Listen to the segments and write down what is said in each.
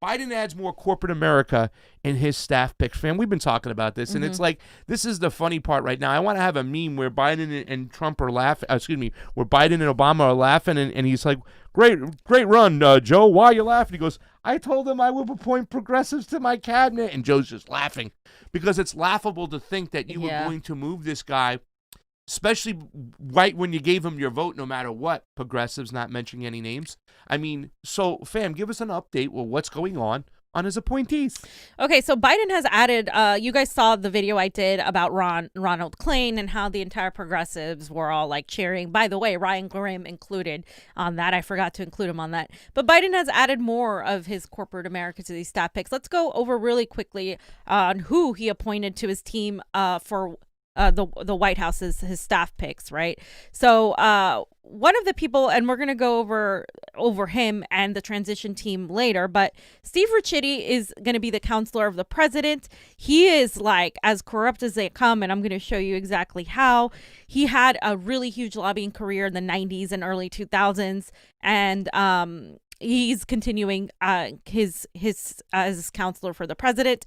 Biden adds more corporate America in his staff picks. Fam, we've been talking about this, and it's like, this is the funny part right now. I want to have a meme where Biden and Trump are laughing, where Biden and Obama are laughing, and he's like, great run, Joe, why are you laughing? He goes, I told them I will appoint progressives to my cabinet, and Joe's just laughing, because it's laughable to think that you were going to move this guy, especially right when you gave him your vote, no matter what, progressives, not mentioning any names. I mean, so, fam, give us an update with what's going on his appointees. Okay, so Biden has added, you guys saw the video I did about Ronald Klain and how the entire progressives were all like cheering. By the way, Ryan Grimm included on that. I forgot to include him on that. But Biden has added more of his corporate America to these staff picks. Let's go over really quickly on who he appointed to his team for the White House's his staff picks, right? So one of the people, and we're gonna go over him and the transition team later, but Steve Riccitty is gonna be the counselor of the president. He is like as corrupt as they come, and I'm gonna show you exactly how. He had a really huge lobbying career in the 90s and early 2000s, and he's continuing his as counselor for the president.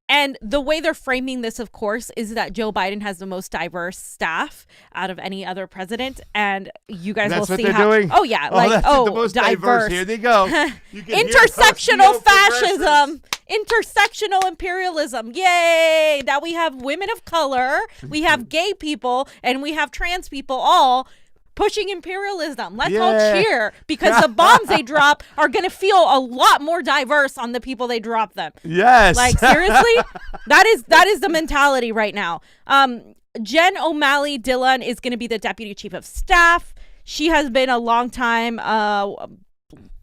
And the way they're framing this, of course, is that Joe Biden has the most diverse staff out of any other president. And you guys will see how. Doing? Oh, yeah. The most diverse. Here they go. Intersectional fascism. Intersectional imperialism. Yay. Now we have women of color. We have gay people. And we have trans people all pushing imperialism. Let's all cheer, because the bombs they drop are going to feel a lot more diverse on the people they drop them. Yes. Like, seriously? That is the mentality right now. Jen O'Malley Dillon is going to be the deputy chief of staff. She has been a long time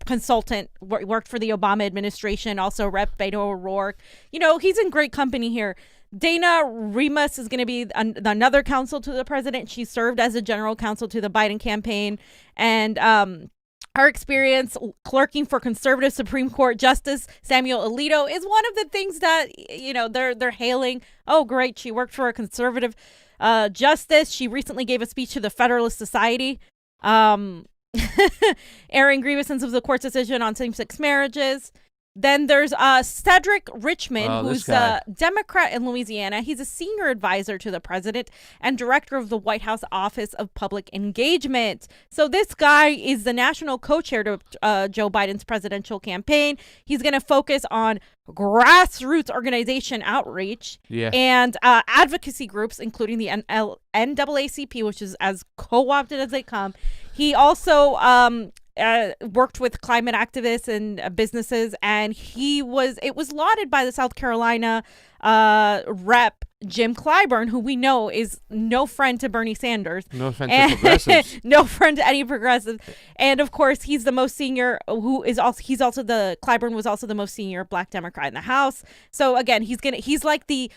consultant, worked for the Obama administration, also Rep. Beto O'Rourke. You know, he's in great company here. Dana Remus is going to be another counsel to the president. She served as a general counsel to the Biden campaign. And her experience clerking for conservative Supreme Court Justice Samuel Alito is one of the things that, you know, they're hailing. Oh, great. She worked for a conservative justice. She recently gave a speech to the Federalist Society, airing grievances of the court's decision on same-sex marriages. Then there's Cedric Richmond, who's a Democrat in Louisiana. He's a senior advisor to the president and director of the White House Office of Public Engagement. So this guy is the national co-chair to Joe Biden's presidential campaign. He's going to focus on grassroots organization outreach and advocacy groups, including the NAACP, which is as co-opted as they come. He also worked with climate activists and businesses, and it was lauded by the South Carolina rep Jim Clyburn, who we know is no friend to Bernie Sanders. No friend to progressives. No friend to any progressive. And of course, he's the most senior, Clyburn was also the most senior Black Democrat in the House. So again, he's like we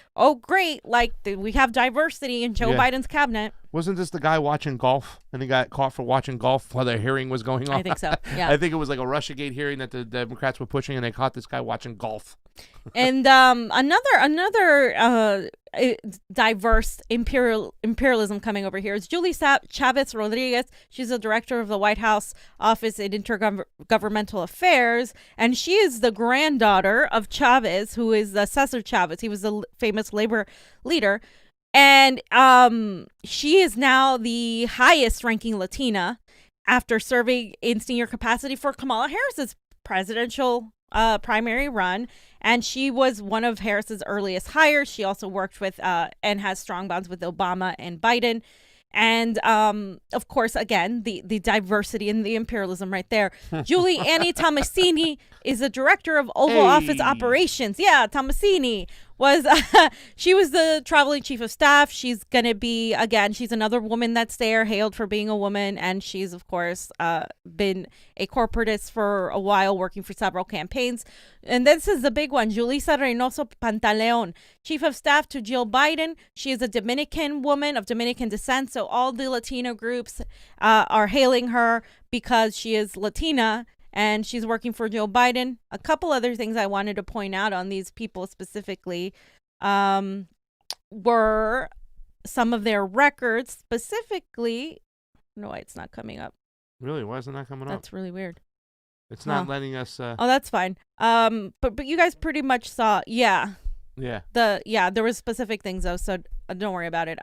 have diversity in Joe Biden's cabinet. Wasn't this the guy watching golf and he got caught for watching golf while their hearing was going on? I think so, yeah. I think it was like a Russiagate hearing that the Democrats were pushing, and they caught this guy watching golf. And another diverse imperialism coming over here is Julie Chavis Rodriguez. She's the director of the White House Office in Intergovernmental Affairs, and she is the granddaughter of Chavis, who is the Cesar Chavis. He was the famous labor leader. And she is now the highest ranking Latina after serving in senior capacity for Kamala Harris's presidential primary run. And she was one of Harris's earliest hires. She also worked with and has strong bonds with Obama and Biden. And of course, again, the diversity and the imperialism right there. Julie Annie Tomasini is the director of Oval Office Operations. Yeah, Tomasini was she was the traveling chief of staff. She's going to be, again, she's another woman that's there, hailed for being a woman. And she's, of course, been a corporatist for a while, working for several campaigns. And this is the big one, Julissa Reynoso Pantaleon, chief of staff to Jill Biden. She is a Dominican woman of Dominican descent. So all the Latino groups are hailing her because she is Latina. And she's working for Joe Biden. A couple other things I wanted to point out on these people specifically were some of their records. Specifically, no, it's not coming up. Really? Why isn't that coming up? That's really weird. It's not letting us. Oh, that's fine. But you guys pretty much saw. Yeah. Yeah. There was specific things though, so don't worry about it.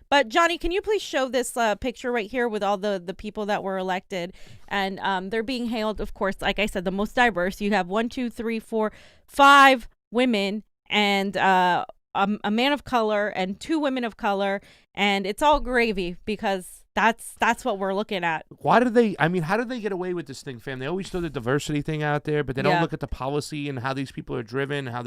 But Johnny, can you please show this picture right here with all the people that were elected, and they're being hailed, of course, like I said, the most diverse. You have 1, 2, 3, 4, 5 women and a man of color and 2 women of color, and it's all gravy because that's what we're looking at. Why did they? I mean, how did they get away with this thing, fam? They always throw the diversity thing out there, but they don't look at the policy and how these people are driven, how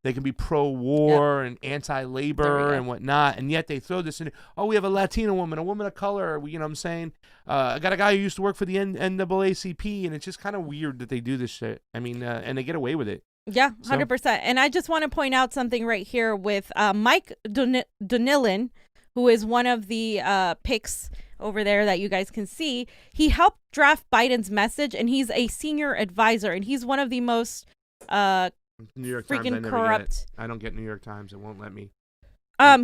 they can be pro-war and anti-labor and whatnot, and yet they throw this in. Oh, we have a Latina woman, a woman of color. You know what I'm saying? I got a guy who used to work for the NAACP, and it's just kind of weird that they do this shit. I mean, and they get away with it. Yeah, 100%. And I just want to point out something right here with Mike Donilon, who is one of the picks over there that you guys can see. He helped draft Biden's message, and he's a senior advisor, and he's one of the most New York freaking Times, corrupt. I don't get New York Times. It won't let me.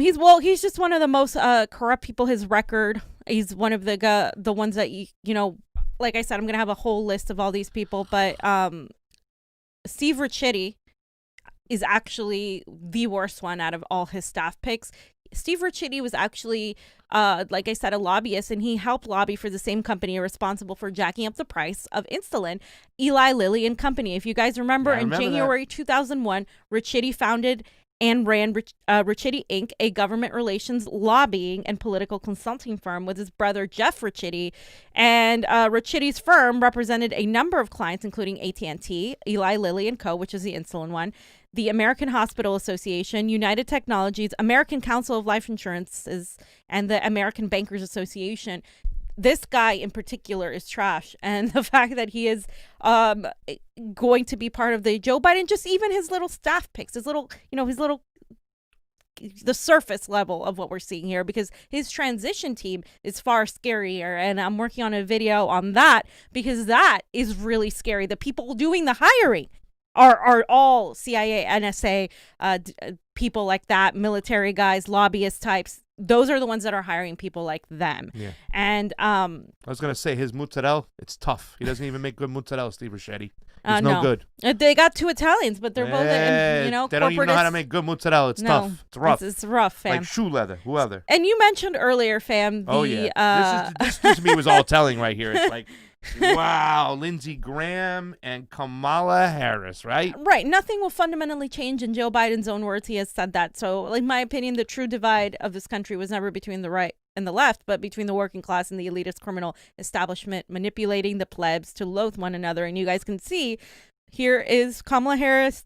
He's just one of the most corrupt people. His record. He's one of the ones that you know. Like I said, I'm gonna have a whole list of all these people, but Steve Riccitty is actually the worst one out of all his staff picks. Steve Riccitty was actually, like I said, a lobbyist, and he helped lobby for the same company responsible for jacking up the price of insulin, Eli Lilly and Company. If you guys remember, in January 2001, Riccitty founded and ran Riccitty Inc., a government relations lobbying and political consulting firm with his brother Jeff Riccitty. And Riccitty's firm represented a number of clients, including AT&T, Eli Lilly and Co., which is the insulin one, the American Hospital Association, United Technologies, American Council of Life Insurances, and the American Bankers Association. This guy in particular is trash, and the fact that he is going to be part of the Joe Biden, just even his little staff picks, the surface level of what we're seeing here, because his transition team is far scarier, and I'm working on a video on that because that is really scary. The people doing the hiring are all CIA, NSA, people like that, military guys, lobbyist types. Those are the ones that are hiring people like them. Yeah. And I was gonna say his mozzarella, it's tough. He doesn't even make good mozzarella, Steve Riccitty. He's no good. They got 2 Italians, but they're both, they don't even know how to make good mozzarella. It's tough. It's rough. It's rough, fam. Like shoe leather. Who other? And you mentioned earlier, fam. This to me was all telling right here. It's like, wow, Lindsey Graham and Kamala Harris, right? Right. Nothing will fundamentally change. In Joe Biden's own words, he has said that. So, in my opinion, the true divide of this country was never between the right and the left, but between the working class and the elitist criminal establishment manipulating the plebs to loathe one another. And you guys can see here is Kamala Harris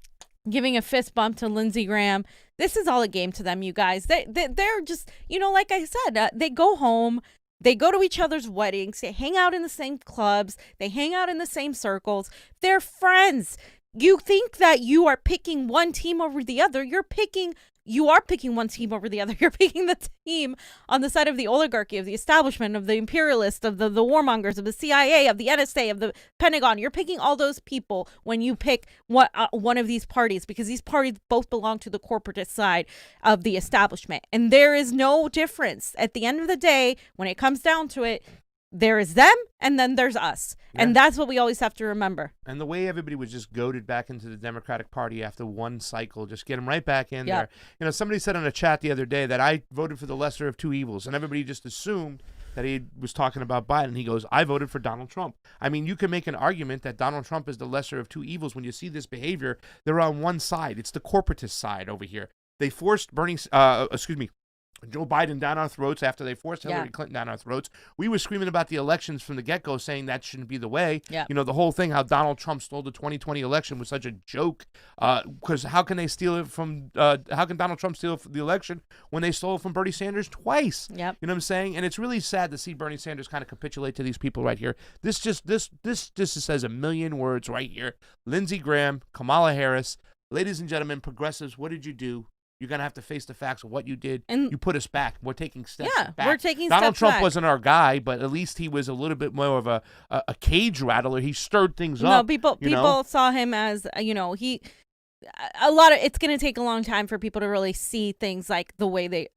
giving a fist bump to Lindsey Graham. This is all a game to them, you guys. They're just, like I said, they go home. They go to each other's weddings. They hang out in the same clubs. They hang out in the same circles. They're friends. You think that you are picking one team over the other. You are picking one team over the other. You're picking the team on the side of the oligarchy, of the establishment, of the imperialists, of the warmongers, of the CIA, of the NSA, of the Pentagon. You're picking all those people when you pick one of these parties, because these parties both belong to the corporatist side of the establishment. And there is no difference. At the end of the day, when it comes down to it, there is them, and then there's us. Yeah. And that's what we always have to remember. And the way everybody was just goaded back into the Democratic Party after one cycle, just get them right back in there. Somebody said on a chat the other day that I voted for the lesser of 2 evils, and everybody just assumed that he was talking about Biden. He goes, I voted for Donald Trump. I mean, you can make an argument that Donald Trump is the lesser of 2 evils when you see this behavior. They're on one side. It's the corporatist side over here. They forced Joe Biden down our throats after they forced Hillary Clinton down our throats. We were screaming about the elections from the get-go, saying that shouldn't be the way. Yeah. The whole thing, how Donald Trump stole the 2020 election was such a joke. Because how can they steal it from? How can Donald Trump steal the election when they stole it from Bernie Sanders twice? Yep. You know what I'm saying? And it's really sad to see Bernie Sanders kind of capitulate to these people right here. This just says a million words right here. Lindsey Graham, Kamala Harris, ladies and gentlemen, progressives, what did you do? You're going to have to face the facts of what you did. And you put us back. We're taking steps back. We're taking Donald steps Trump back. wasn't our guy, but at least he was a little bit more of a cage rattler. He stirred things up. No, people saw him as, it's going to take a long time for people to really see things like the way they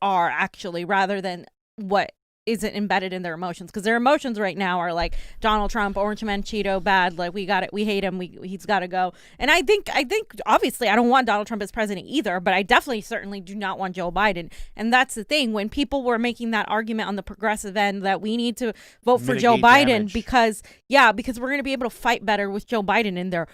are actually, rather than what isn't embedded in their emotions, because their emotions right now are like Donald Trump, Orange Man Cheeto, bad, like we got it, we hate him, he's got to go. And I think obviously I don't want Donald Trump as president either, but I definitely certainly do not want Joe Biden. And that's the thing, when people were making that argument on the progressive end that we need to vote for Joe Biden because we're going to be able to fight better with Joe Biden in there.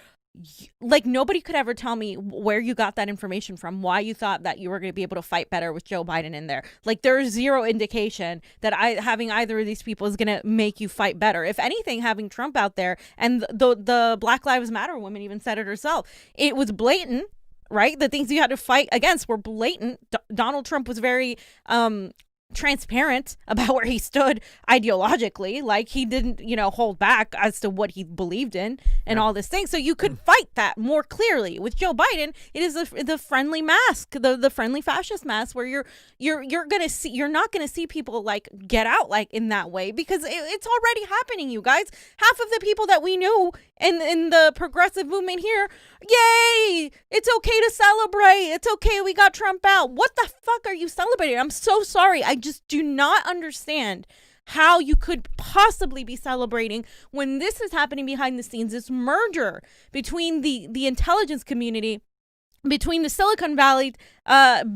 Like, nobody could ever tell me where you got that information from, why you thought that you were going to be able to fight better with Joe Biden in there. Like, there's zero indication that having either of these people is going to make you fight better. If anything, having Trump out there, and the Black Lives Matter woman even said it herself, it was blatant, right? The things you had to fight against were blatant. Donald Trump was very transparent about where he stood ideologically. Like, he didn't, hold back as to what he believed in and all this thing. So you could fight that more clearly. With Joe Biden, it is the friendly mask, the friendly fascist mask, where you're gonna see, you're not gonna see people like get out like in that way, because it's already happening, you guys. Half of the people that we knew in the progressive movement here, yay, it's okay to celebrate, it's okay, we got Trump out. What the fuck are you celebrating? I'm so sorry. I just do not understand how you could possibly be celebrating when this is happening behind the scenes, this merger between the intelligence community, between the Silicon Valley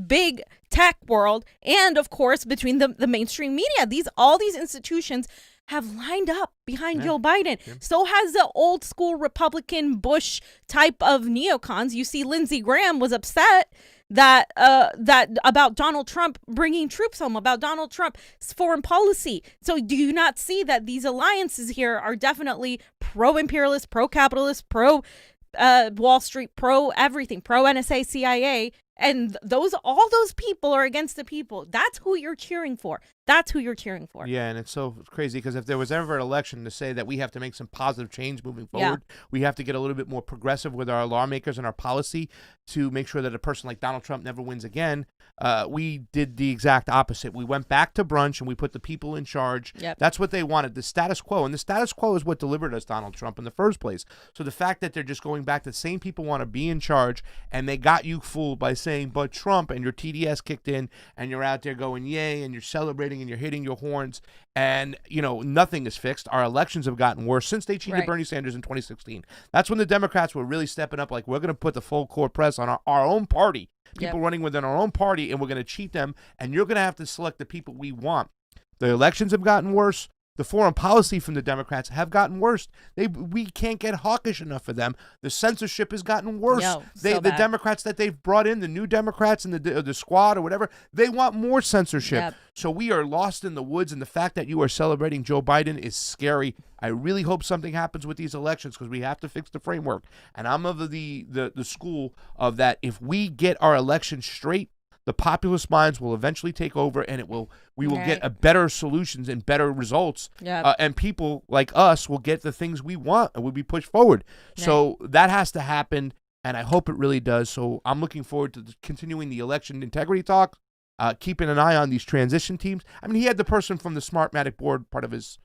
big tech world, and of course between the mainstream media. All these institutions have lined up behind Joe Biden. Yeah. So has the old school Republican Bush type of neocons. You see, Lindsey Graham was upset that about Donald Trump bringing troops home, about Donald Trump's foreign policy. So do you not see that these alliances here are definitely pro-imperialist, pro-capitalist, pro-Wall Street, pro-everything, pro-NSA, CIA, and all those people are against the people. That's who you're cheering for. That's who you're cheering for. Yeah, and it's so crazy, because if there was ever an election to say that we have to make some positive change moving forward, we have to get a little bit more progressive with our lawmakers and our policy to make sure that a person like Donald Trump never wins again. We did the exact opposite. We went back to brunch and we put the people in charge. Yep. That's what they wanted, the status quo. And the status quo is what delivered us Donald Trump in the first place. So the fact that they're just going back to the same people want to be in charge, and they got you fooled by saying, but Trump, and your TDS kicked in, and you're out there going, yay, and you're celebrating, and you're hitting your horns, and nothing is fixed. Our elections have gotten worse since they cheated Bernie Sanders in 2016. That's when the Democrats were really stepping up, like, we're going to put the full court press on our own party, people running within our own party, and we're going to cheat them, and you're going to have to select the people we want. The elections have gotten worse. The foreign policy from the Democrats have gotten worse. We can't get hawkish enough for them. The censorship has gotten worse. The Democrats that they've brought in, the new Democrats and the squad or whatever, they want more censorship. Yep. So we are lost in the woods, and the fact that you are celebrating Joe Biden is scary. I really hope something happens with these elections, because we have to fix the framework. And I'm of the school of that. If we get our elections straight, the populist minds will eventually take over, and we will get a better solutions and better results. And people like us will get the things we want, and we'll be pushed forward. So that has to happen, and I hope it really does. So I'm looking forward to continuing the election integrity talk, keeping an eye on these transition teams. I mean, he had the person from the Smartmatic board part of his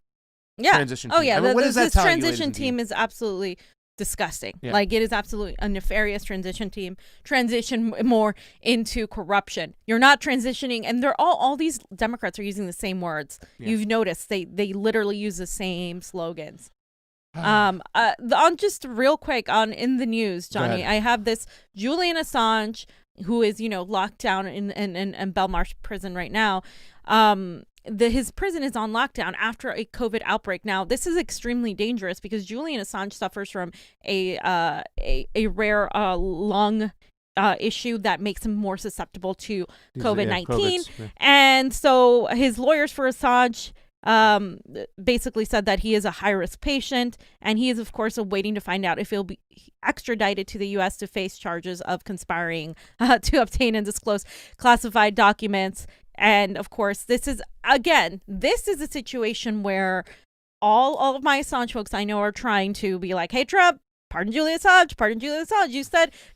transition team. Yeah. I mean, this transition team is absolutely disgusting. Like, it is absolutely a nefarious transition team. Transition more into corruption. You're not transitioning, and they're all these Democrats are using the same words. You've noticed they literally use the same slogans. On just real quick in the news, Johnny, I have this Julian Assange, who is locked down in Belmarsh prison right now. His prison is on lockdown after a COVID outbreak. Now, this is extremely dangerous because Julian Assange suffers from a rare lung issue that makes him more susceptible to COVID-19. And so his lawyers for Assange basically said that he is a high-risk patient, and he is, of course, waiting to find out if he'll be extradited to the U.S. to face charges of conspiring to obtain and disclose classified documents. And of course, this is a situation where all of my Assange folks I know are trying to be like, hey, Trump, pardon Julian Assange, pardon Julian Assange.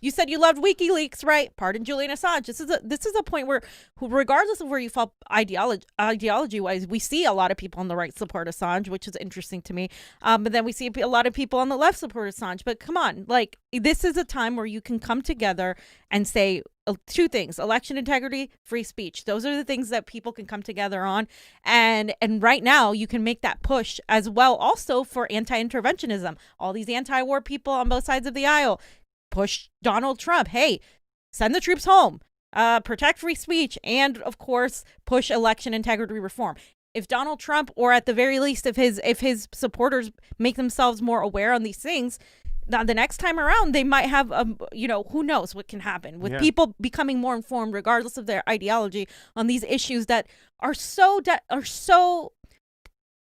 You said you loved WikiLeaks, right? Pardon Julian Assange. This is a point where, regardless of where you fall ideology-wise, we see a lot of people on the right support Assange, which is interesting to me. But then we see a lot of people on the left support Assange. But come on, like, this is a time where you can come together and say, two things: election integrity, free speech. Those are the things that people can come together on. And right now you can make that push as well also for anti-interventionism. All these anti-war people on both sides of the aisle push Donald Trump. Hey, send the troops home, protect free speech, and of course push election integrity reform. If Donald Trump, or at the very least if his supporters make themselves more aware on these things, the next time around they might have who knows what can happen with people becoming more informed regardless of their ideology on these issues that are so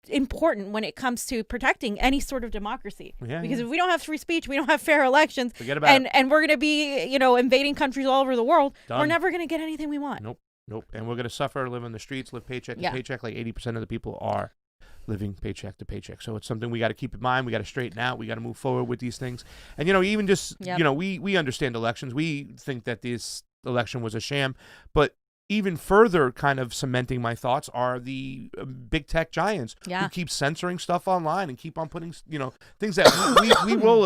important when it comes to protecting any sort of democracy. Because if we don't have free speech, we don't have fair elections, forget about it. And we're going to be invading countries all over the world. Done. We're never going to get anything we want. Nope. And we're going to suffer, live on the streets, live paycheck to paycheck. Like 80% of the people are living paycheck to paycheck. So it's something we got to keep in mind. We got to straighten out. We got to move forward with these things. And, even just, we understand elections. We think that this election was a sham. But even further kind of cementing my thoughts are the big tech giants who keep censoring stuff online and keep on putting, things that we roll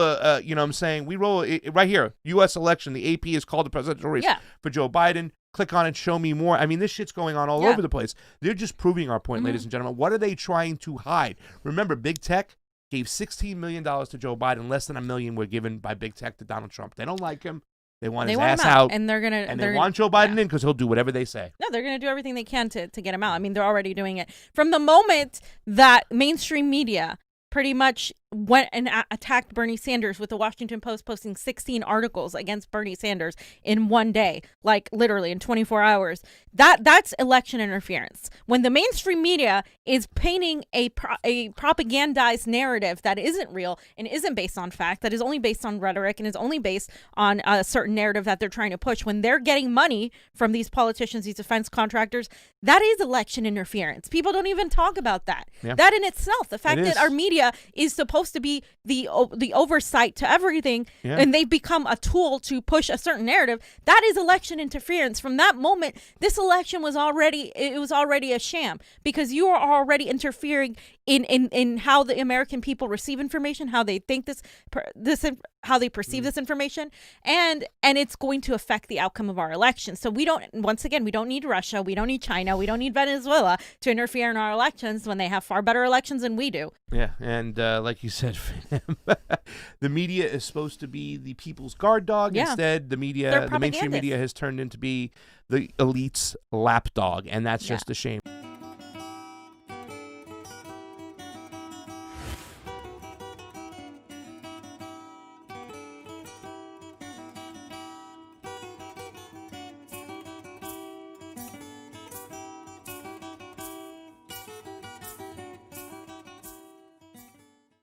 we roll it right here. U.S. election. The AP is called the presidential race for Joe Biden. Click on it, show me more. I mean, this shit's going on all over the place. They're just proving our point, ladies and gentlemen. What are they trying to hide? Remember, big tech gave $16 million to Joe Biden. Less than $1 million were given by big tech to Donald Trump. They don't like him. They want his ass out. And they want Joe Biden in because he'll do whatever they say. No, they're going to do everything they can to get him out. I mean, they're already doing it. From the moment that mainstream media pretty much went and attacked Bernie Sanders, with the Washington Post posting 16 articles against Bernie Sanders in one day, like literally in 24 hours. That's election interference. When the mainstream media is painting a propagandized narrative that isn't real and isn't based on fact, that is only based on rhetoric and is only based on a certain narrative that they're trying to push, when they're getting money from these politicians, these defense contractors, that is election interference. People don't even talk about that. That in itself, the fact that our media is supposed to be the oversight to everything, and they've become a tool to push a certain narrative, that is election interference. From that moment, this election was already a sham, because you are already interfering in how the American people receive information, how they think how they perceive this information, and it's going to affect the outcome of our election. So we don't need Russia, we don't need China, we don't need Venezuela to interfere in our elections when they have far better elections than we do. Yeah, and like you said, the media is supposed to be the people's guard dog. Instead, the mainstream media has turned into be the elite's lapdog, and that's just a shame.